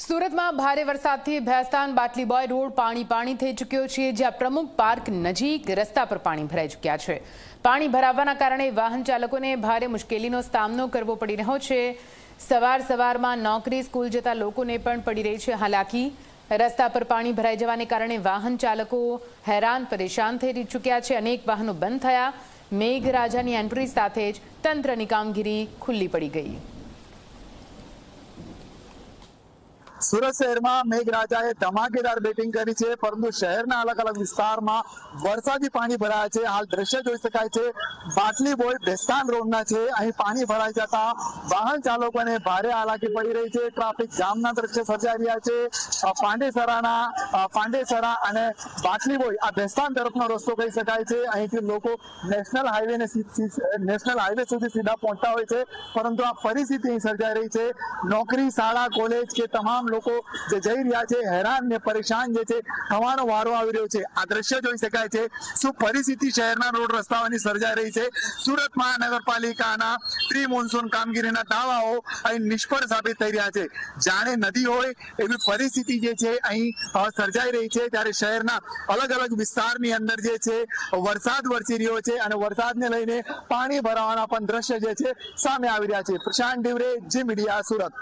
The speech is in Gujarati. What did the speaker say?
સુરતમાં ભારે વરસાદથી ભેસ્તાન બાટલી બોય રોડ પાણી થઈ ચૂક્યો છે, જ્યાં પ્રમુખ પાર્ક નજીક રસ્તા પર પાણી ભરાઈ ચૂક્યા છે। પાણી ભરાવાના કારણે વાહન ચાલકોને ભારે મુશ્કેલીનો સામનો કરવો પડી રહ્યો છે। સવારમાં નોકરી સ્કૂલ જતા લોકોને પણ પડી રહી છે હાલાકી। રસ્તા પર પાણી ભરાઈ જવાને કારણે વાહન ચાલકો હેરાન પરેશાન થઈ ચૂક્યા છે। અનેક વાહનો બંધ થયા। મેઘરાજાની એન્ટ્રી સાથે જ તંત્રની કામગીરી ખુલ્લી પડી ગઈ। सूरत शहर में मेघराजाए धमाकेदार बेटिंग करी है, परंतु शहर अलग अलग विस्तार में वरसादी पानी भराया है। हाल दृश्य जोई शकाय छे, बाटली बोय बेस्तान रोड ना छे। अहीं पानी भराई जता वाहन चालकों ने भारे हालाकी पड़ी रही है। ट्राफिक जाम ना दृश्य सर्जाई रह्या छे। પાંડેસરા અને બાટલી બોય આ બેસ્તાન તરફનો રસ્તો કહી શકાય છે। અહીંથી લોકો નેશનલ હાઈવે સુધી સીધા પહોંચતા હોય છે, પરંતુ આ પરિસ્થિતિ અહીં સર્જાઈ રહી છે। નોકરી, શાળા, કોલેજ કે તમામ લોકો જે જઈ રહ્યા છે હેરાન ને પરેશાન જે છે થવાનો વારો આવી રહ્યો છે। આ દ્રશ્ય જોઈ શકાય છે। શું પરિસ્થિતિ શહેરના રોડ રસ્તાઓની સર્જાઈ રહી છે? સુરત મહાનગરપાલિકાના પ્રી મોન્સૂન કામગીરીના દાવાઓ અહીં નિષ્ફળ સાબિત થઈ રહ્યા છે। જાણે નદી હોય એવી પરિસ્થિતિ જે છે અહીં સર્જાઈ રહી છે। ત્યારે શહેરના અલગ અલગ વિસ્તારની અંદર જે છે વરસાદ વરસી રહ્યો છે અને વરસાદને લઈને પાણી ભરાવાના પણ દ્રશ્ય જે છે સામે આવી રહ્યા છે। પ્રશાંત ડિવરે, જી મીડિયા, સુરત।